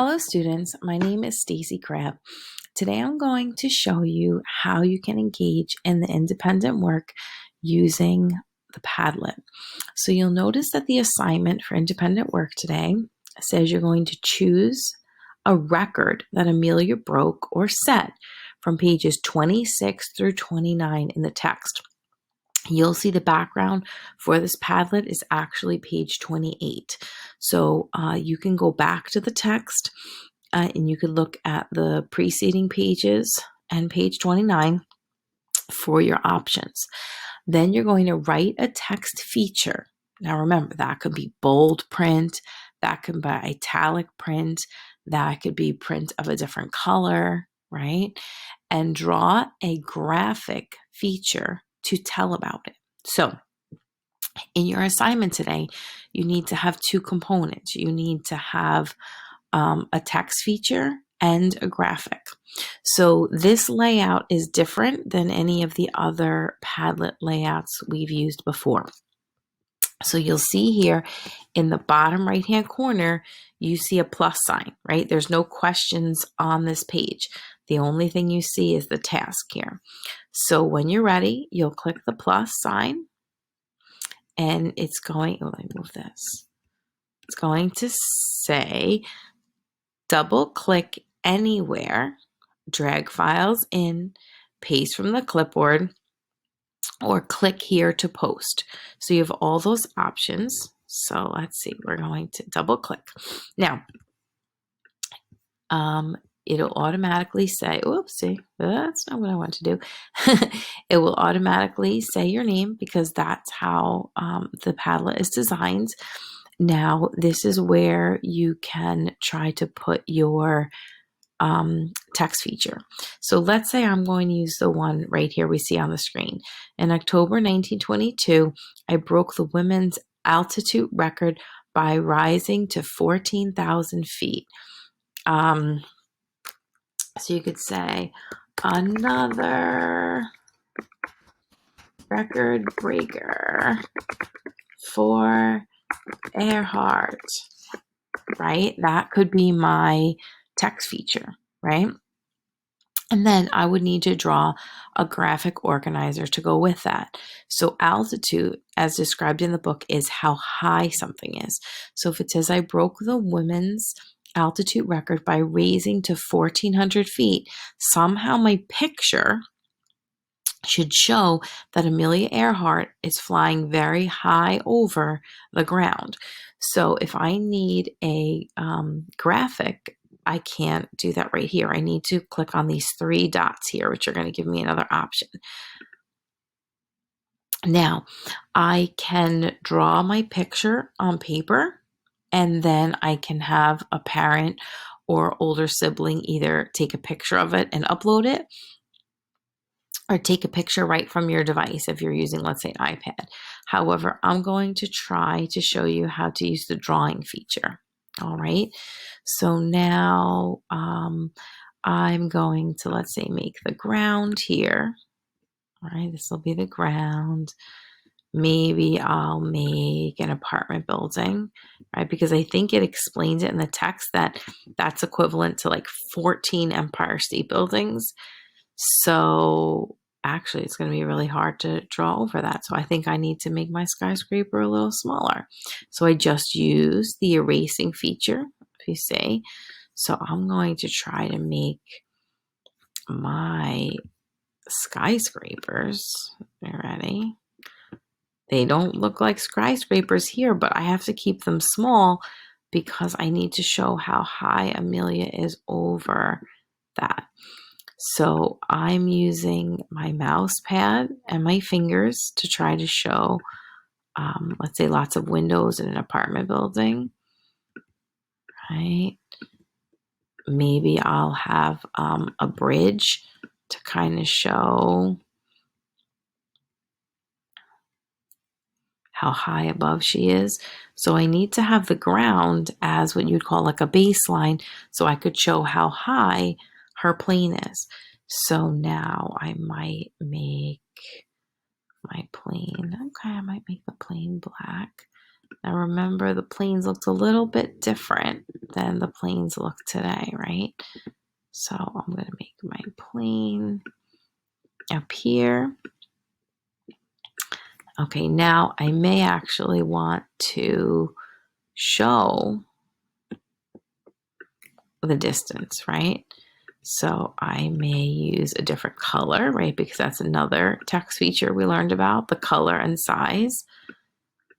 Hello students, my name is Stacy Crabb. Today I'm going to show you how you can engage in the independent work using the Padlet. So you'll notice that the assignment for independent work today says you're going to choose a record that Amelia broke or set from pages 26 through 29 in the text. You'll see the background for this Padlet is actually page 28. So you can go back to the text and you could look at the preceding pages and page 29 for your options. Then you're going to write a text feature. Now remember, that could be bold print, that could be italic print, that could be print of a different color, right? And draw a graphic feature to tell about it. So in your assignment today, you need to have two components. You need to have a text feature and a graphic. So this layout is different than any of the other Padlet layouts we've used before. So you'll see here in the bottom right-hand corner, you see a plus sign, right? There's no questions on this page. The only thing you see is the task here. So when you're ready, you'll click the plus sign and it's going, let me move this. It's going to say, double click anywhere, drag files in, paste from the clipboard, or click here to post. So you have all those options. So let's see, we're going to double click. Now, it'll automatically say, oopsie, that's not what I want to do. It will automatically say your name because that's how the Padlet is designed. Now, this is where you can try to put your text feature. So let's say I'm going to use the one right here we see on the screen. In October 1922, I broke the women's altitude record by rising to 14,000 feet. So you could say, another record breaker for Earhart, right? That could be my text feature, right? And then I would need to draw a graphic organizer to go with that. So altitude, as described in the book, is how high something is. So if it says I broke the women's altitude record by raising to 1,400 feet, somehow my picture should show that Amelia Earhart is flying very high over the ground. So if I need a graphic, I can't do that right here. I need to click on these three dots here, which are going to give me another option. Now, I can draw my picture on paper, and then I can have a parent or older sibling either take a picture of it and upload it, or take a picture right from your device if you're using, let's say, an iPad. However, I'm going to try to show you how to use the drawing feature. All right, so now I'm going to, let's say, make the ground here. All right, this will be the ground. Maybe I'll make an apartment building, right? Because I think it explains it in the text that that's equivalent to like 14 Empire State Buildings. So actually, it's going to be really hard to draw over that. So I think I need to make my skyscraper a little smaller. So I just use the erasing feature, if you see. So I'm going to try to make my skyscrapers. You ready? They don't look like skyscrapers here, but I have to keep them small because I need to show how high Amelia is over that. So I'm using my mouse pad and my fingers to try to show, let's say, lots of windows in an apartment building, right? Maybe I'll have a bridge to kind of show how high above she is. So I need to have the ground as what you'd call like a baseline so I could show how high her plane is. So now I might make my plane. Okay, I might make the plane black. Now remember, the planes looked a little bit different than the planes look today, right? So I'm going to make my plane up here. Okay, now I may actually want to show the distance, right? So I may use a different color, right? Because that's another text feature we learned about, the color and size.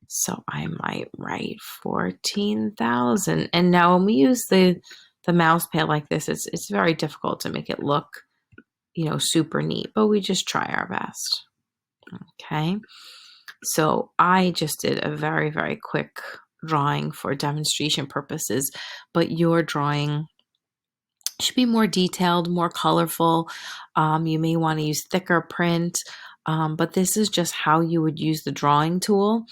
So I might write 14,000. And now when we use the mouse pad like this, it's very difficult to make it look, super neat, but we just try our best. Okay. So I just did a very, very quick drawing for demonstration purposes, but your drawing should be more detailed, more colorful. You may want to use thicker print, but this is just how you would use the drawing tool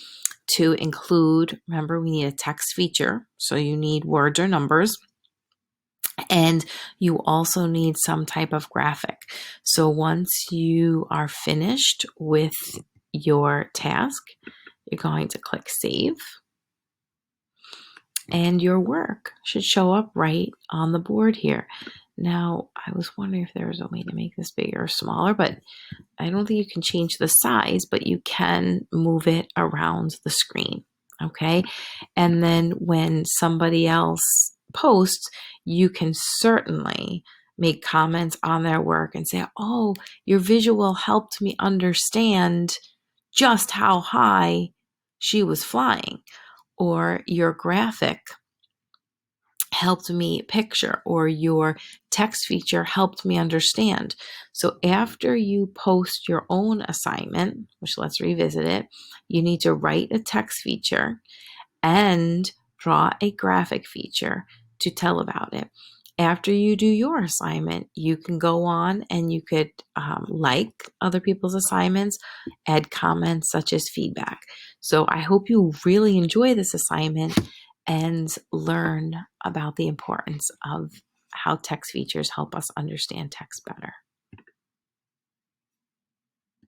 to include. Remember, we need a text feature, so you need words or numbers. And you also need some type of graphic. So once you are finished with your task, you're going to click Save. And your work should show up right on the board here. Now, I was wondering if there was a way to make this bigger or smaller, but I don't think you can change the size, but you can move it around the screen, okay? And then when somebody else posts, you can certainly make comments on their work and say, oh, your visual helped me understand just how high she was flying, or your graphic helped me picture, or your text feature helped me understand. So after you post your own assignment, which let's revisit it, you need to write a text feature and draw a graphic feature to tell about it. After you do your assignment, you can go on and you could like other people's assignments, add comments such as feedback. So I hope you really enjoy this assignment and learn about the importance of how text features help us understand text better.